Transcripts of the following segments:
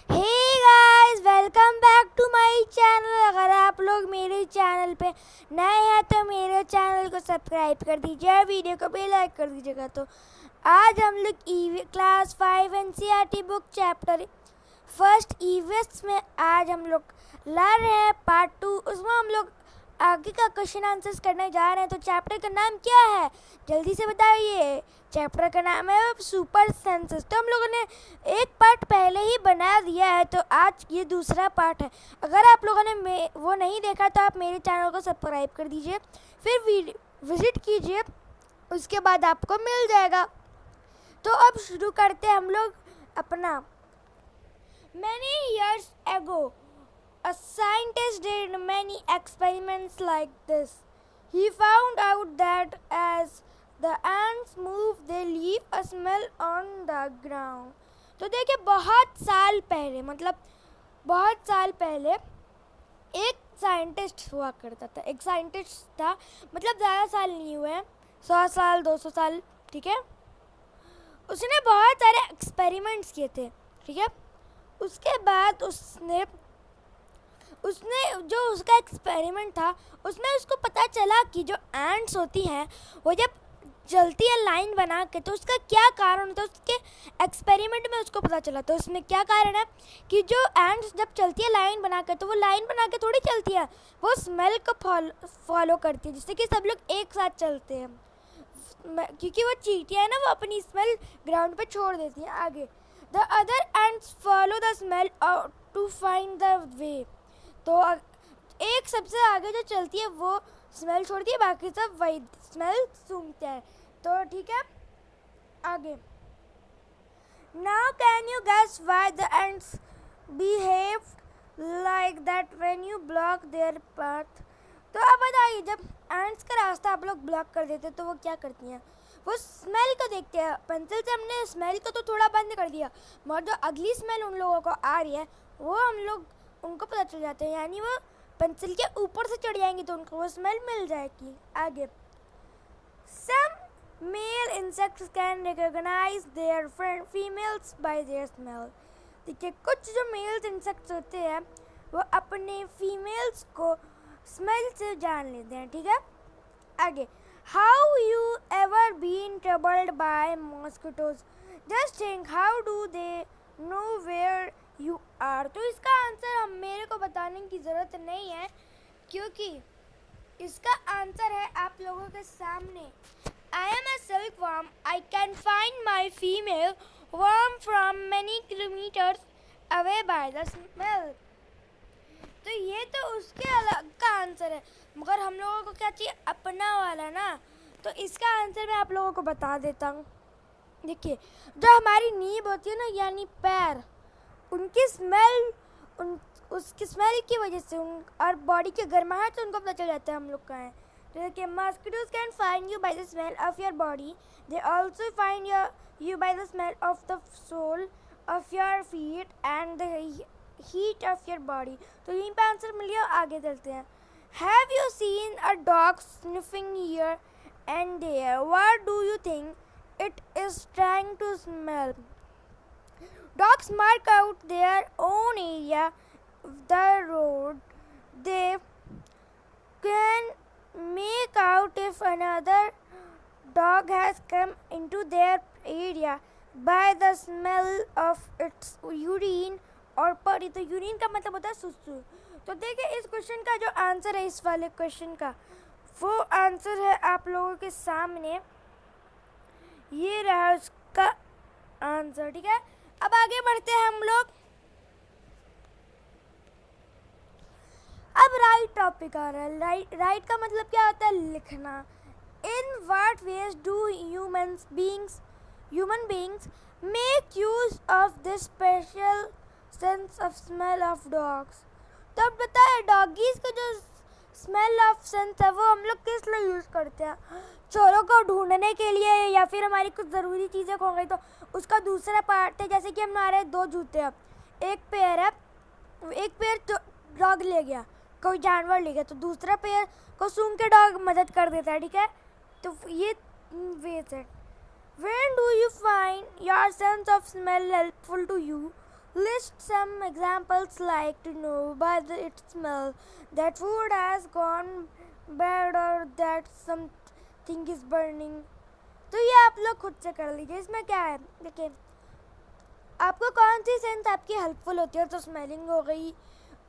Hey guys, welcome back to my channel. अगर आप लोग मेरे चैनल पे नए हैं तो मेरे चैनल को सब्सक्राइब कर दीजिए और वीडियो को भी लाइक कर दीजिएगा। तो आज हम लोग class 5 NCERT book chapter first EVS में आज हम लोग ला रहे हैं पार्ट 2। उसमें हम लोग आगे का क्वेश्चन आंसर्स करने जा रहे हैं। तो चैप्टर का नाम क्या है, जल्दी से बताइए। चैप्टर का नाम है सुपर सेंसेस। तो हम लोगों ने एक पार्ट पहले ही बना दिया है, तो आज ये दूसरा पार्ट है। अगर आप लोगों ने वो नहीं देखा तो आप मेरे चैनल को सब्सक्राइब कर दीजिए, फिर विजिट कीजिए, उसके बाद आपको मिल जाएगा। तो अब शुरू करते हैं हम लोग अपना। Many years ago, a scientist did many experiments like this. He found out that as the ants move, they leave a smell on the ground. तो देखिए, बहुत साल पहले, मतलब बहुत साल पहले एक साइंटिस्ट हुआ करता था। एक साइंटिस्ट था, मतलब ज़्यादा साल नहीं हुए हैं, 100 साल 200 साल, ठीक है। उसने बहुत सारे एक्सपेरिमेंट्स किए थे, ठीक है। उसके बाद उसने जो उसका एक्सपेरिमेंट था, उसमें उसको पता चला कि जो एंट्स होती हैं वो जब चलती है लाइन बना के, तो उसका क्या कारण होता है। उसके एक्सपेरिमेंट में उसको पता चला। तो उसमें क्या कारण है कि जो एंट्स जब चलती है लाइन बना के, तो वो लाइन बना के थोड़ी चलती है, वो स्मेल को फॉलो करती है, जिससे कि सब लोग एक साथ चलते हैं। क्योंकि वो चींटियाँ है ना, वो अपनी स्मेल ग्राउंड पे छोड़ देती हैं आगे। The other ants follow the smell to find the way. तो एक सबसे आगे जो चलती है वो स्मेल छोड़ती है, बाकी सब वही स्मेल सूंघते हैं। तो ठीक है, आगे। Now can you guess why the ants behave like that when you block their path? तो अब बताइए, जब एंट्स का रास्ता आप लोग ब्लॉक कर देते तो वो क्या करती हैं? वो स्मेल को देखते हैं। पेंसिल से हमने स्मेल को तो थोड़ा बंद कर दिया, मगर जो अगली स्मेल उन लोगों को आ रही है वो उनको पता चल जाता है, यानी वो पेंसिल के ऊपर से चढ़ जाएंगी तो उनको वो स्मेल मिल जाएगी। आगे, some male insects can recognize their females by their smell. देखिए, कुछ जो मेल्स इंसेक्ट्स होते हैं वो अपने फीमेल्स को स्मेल से जान लेते हैं, ठीक है। आगे, how you ever been troubled by mosquitoes? Just think, how do they know where you are? तो इसका आंसर मेरे को बताने की ज़रूरत नहीं है, क्योंकि इसका आंसर है आप लोगों के सामने। I am a silkworm. I can find my female worm from many kilometers away by the smell. तो ये तो उसके अलग का आंसर है, मगर हम लोगों को क्या चाहिए, अपना वाला ना। तो इसका आंसर मैं आप लोगों को बता देता हूँ। देखिए, जो हमारी नीब होती है ना, यानी पैर, उनकी स्मेल उसकी स्मेल की वजह से और बॉडी के गर्माहट से उनको पता चल जाता है हम लोग कहाँ हैं। तो देखिए, mosquitoes can find you by the smell of your body. They also find you by the smell of the sole of your feet and the heat of your body. तो यहीं पे आंसर मिल गया। आगे चलते हैं। Have you seen a dog sniffing here and there? What do you think it is trying to smell? Dogs mark out their own area, the road. They can make out if another dog has come into their area by the smell of its urine और परी। तो urine का मतलब होता है सुसु। तो देखिए, इस क्वेश्चन का जो आंसर है, इस वाले क्वेश्चन का वो आंसर है आप लोगों के सामने। ये रहा उसका आंसर, ठीक है। अब आगे बढ़ते हैं हम लोग। अब राइट टॉपिक आ रहा है। राइट का मतलब क्या होता है, लिखना। In what ways do human beings make use of this special sense of smell of dogs? तो अब बताए, डॉगीज का जो स्मेल ऑफ सेंस है वो हम लोग किस लिए यूज़ करते हैं? चोरों को ढूंढने के लिए, या फिर हमारी कुछ ज़रूरी चीज़ें खो गई तो उसका दूसरा पार्ट है। जैसे कि हमारे 2 जूते हैं, एक पेयर है, एक पेयर डॉग ले गया, कोई जानवर ले गया, तो दूसरा पेयर को सूंघ के डॉग मदद कर देता है, ठीक है। तो ये वेज है। When do you find your sense of smell helpful to you? List some examples like to know by its smell that food has gone bad or that something is burning. तो ये आप लोग खुद से कर लीजिए. इसमें क्या है देखिए, आपको कौन सी सेंस आपकी हेल्पफुल होती है. तो स्मेलिंग हो गई,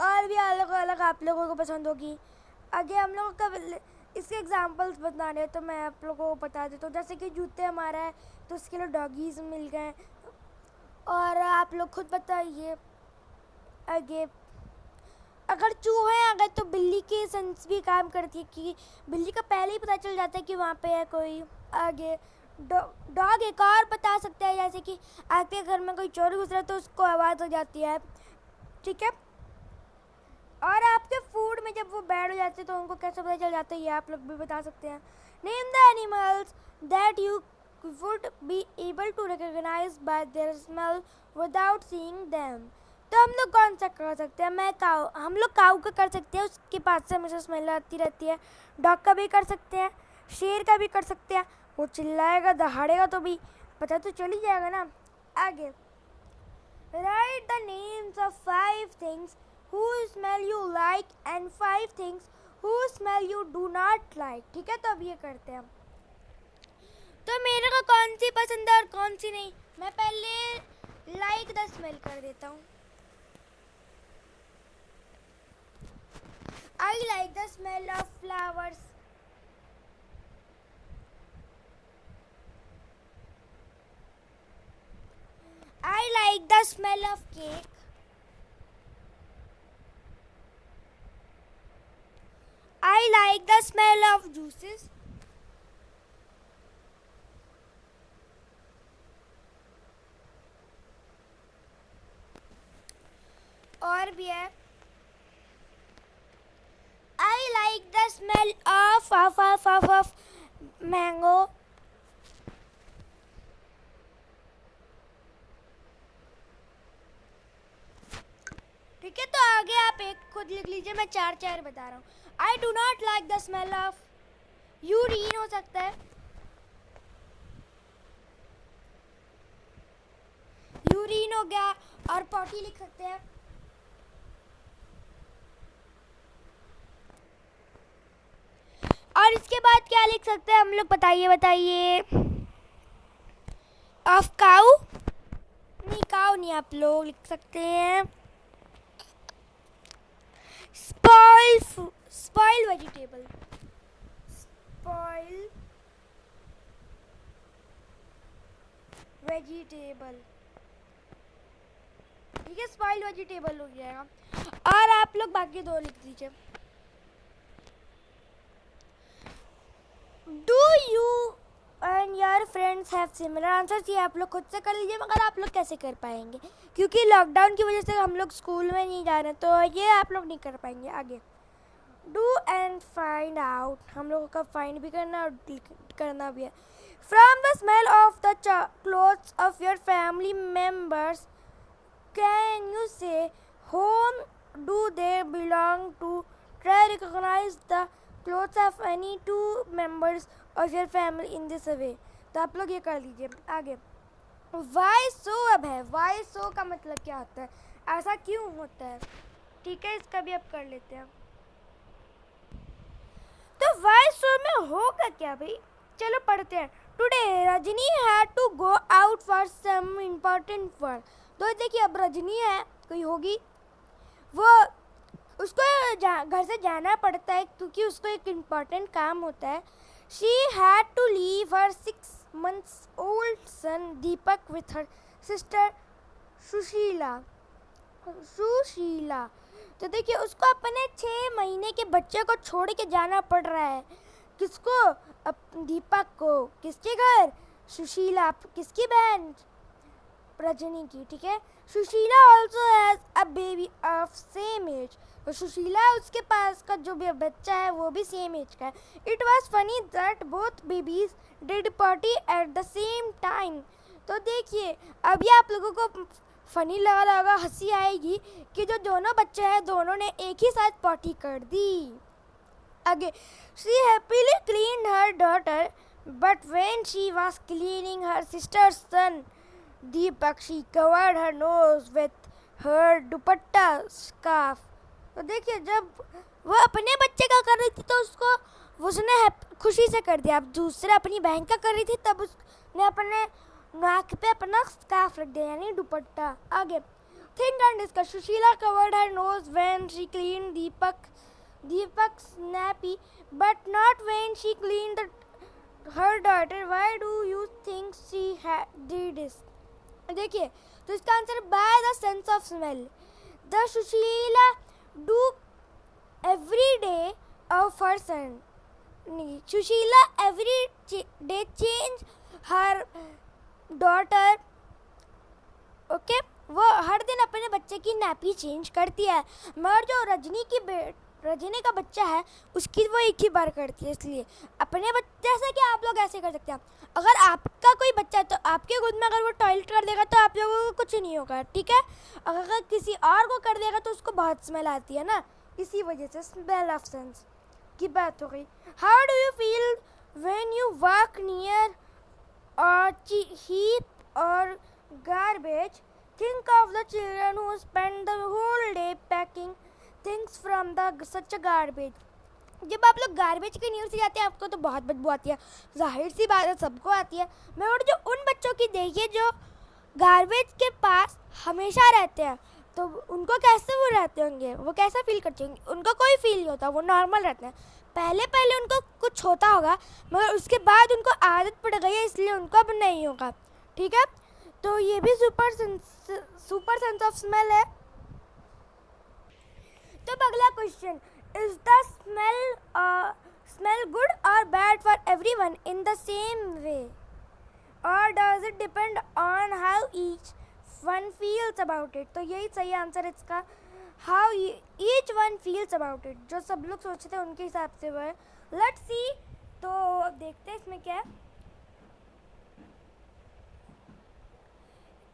और भी अलग अलग आप लोगों को पसंद होगी. आगे हम लोगों का इसके एग्जांपल्स बताने हैं तो मैं आप लोगों को बता देता हूँ. जैसे कि जूते हमारा है तो उसके लिए डॉगीज़ मिल गए. और आप लोग खुद बताइए. आगे अगर चूहे आ गए तो बिल्ली की सेंस भी काम करती है कि बिल्ली का पहले ही पता चल जाता है कि वहाँ पे है कोई. आगे डॉग एक और बता सकता है, जैसे कि आपके घर में कोई चोर घुस रहा है तो उसको आवाज़ हो जाती है. ठीक है. और आपके फूड में जब वो बैड हो जाते हैं तो उनको कैसे पता चल जाता है, ये आप लोग भी बता सकते हैं. Name the animals that you would be able to recognize by their smell without seeing them. तो हम लोग कौन सा कर सकते हैं. हम लोग काऊ का कर सकते हैं, उसके पास से हमेशा स्मेल आती रहती है. डॉग का भी कर सकते हैं, शेर का भी कर सकते हैं. वो चिल्लाएगा दहाड़ेगा तो भी पता तो चल ही जाएगा ना. आगे right the names of 5 things who smell you like and 5 things who smell you do not like. ठीक है, तो अब ये करते हैं. तो मेरे को कौन सी पसंद है और कौन सी नहीं. मैं पहले लाइक द स्मेल कर देता हूँ. I like the smell of flowers. I like the smell of cake. I like the smell of juices. और भी है. I like the smell of mango. ठीक है, तो आगे आप एक खुद लिख लीजिए. मैं 4 बता रहा हूँ. I do not like the smell of urine हो सकता है. यूरिन हो गया. और पॉटी लिख सकते हैं. और इसके बाद क्या लिख सकते हैं हम लोग, बताइए. ऑफ काऊ नहीं, काऊ नहीं, आप लोग लिख सकते हैं spoil vegetable. Spoil vegetable. ठीक है, spoil vegetable हो जाएगा. और आप लोग बाकी 2 लिख दीजिए. Do you and your friends have similar answers. ये आप लोग खुद से कर लीजिए. मगर आप लोग कैसे कर पाएंगे, क्योंकि लॉकडाउन की वजह से हम लोग स्कूल में नहीं जा रहे, तो ये आप लोग नहीं कर पाएंगे. आगे डू एंड फाइंड आउट. हम लोगों का फाइंड भी करना और करना भी है. From the smell of the clothes of your family members can you say whom do they belong to. Try recognize the clothes of any 2 members of your family in this way. तो आप लोग ये कर लीजिए. आगे Y सो अब है. Y सो का मतलब क्या होता है, ऐसा क्यों होता है. ठीक है, इसका भी आप कर लेते हैं. तो वाई सो में होगा क्या भाई, चलो पढ़ते हैं. Today Rajni had to go out for some important work. तो देखिए, अब रजनी है, कोई होगी, वो उसको घर से जाना पड़ता है क्योंकि उसको एक इम्पॉर्टेंट काम होता है. She had to leave her 6 months old son Deepak with her sister Sushila. तो देखिए, उसको अपने 6 महीने के बच्चे को छोड़ के जाना पड़ रहा है. किसको, दीपक को. किसके घर, सुशीला. किसकी बहन, रजनी की. ठीक है. Sushila also has a baby of same age. तो सुशीला उसके पास का जो भी बच्चा है वो भी सेम एज का है. It was funny that both babies did party at the same time. तो देखिए, अभी आप लोगों को फनी लगा रहा होगा, हंसी आएगी कि जो दोनों बच्चे हैं दोनों ने एक ही साथ पार्टी कर दी. आगे she happily cleaned her daughter but when she was cleaning her sister's son Deepak, she covered her nose with her dupatta scarf. तो देखिए जब वो अपने बच्चे का कर रही थी तो उसने खुशी से कर दिया। अब दूसरा अपनी बहन का कर रही थी तब उसने अपने नाक पे अपना स्कार्फ रख दिया यानी दुपट्टा। आगे think and discuss. Sushila covered her nose when she clean Deepak's nappy, but not when she cleaned her daughter. Why do you think she did this? देखिए तो इसका answer by the sense of smell. The Sushila do every day of her son. Sushila every day change her daughter. Okay वो हर दिन अपने बच्चे की nappy change करती है, मगर जो रजनी का बच्चा है उसकी वो एक ही बार करती है। इसलिए अपने बच्चे जैसे कि आप लोग ऐसे कर सकते हैं। अगर आपका कोई बच्चा है तो आपके खुद में अगर वो टॉयलेट कर देगा तो आप लोगों को कुछ नहीं होगा, ठीक है। अगर किसी और को कर देगा तो उसको बहुत स्मेल आती है ना, इसी वजह से स्मेल ऑफ सेंस की बात हो गई। How do you feel when you walk near heap or garbage? Think of the children who spend the whole day packing things from such a garbage. जब आप लोग गार्बेज के नीर से जाते हैं आपको तो बहुत बदबू आती है, जाहिर सी बात है सबको आती है, मगर जो उन बच्चों की देखिए जो गार्बेज के पास हमेशा रहते हैं तो उनको कैसे वो रहते होंगे, वो कैसा फील करते होंगे। उनको कोई फील नहीं होता, वो नॉर्मल रहते हैं। पहले पहले उनको कुछ होता होगा मगर उसके बाद उनको आदत पड़ गई है इसलिए उनको अब नहीं होगा, ठीक है। तो ये भी सुपर सेंस ऑफ स्मेल है। तो अगला question, is the smell good और bad for everyone in the same way और does it depend on how each one feels about it. तो यही सही आंसर है इसका, how each one feels about it. जो सब लोग सोचते हैं उनके हिसाब से वो है। लेट्स सी, तो अब देखते हैं इसमें क्या है।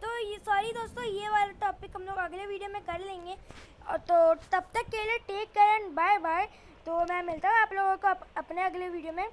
तो ये सॉरी दोस्तों, ये वाला टॉपिक हम लोग अगले वीडियो में कर लेंगे। और तो तब तक के लिए take care and bye bye. तो मैं मिलता हूँ आप लोगों को अपने अगले वीडियो में।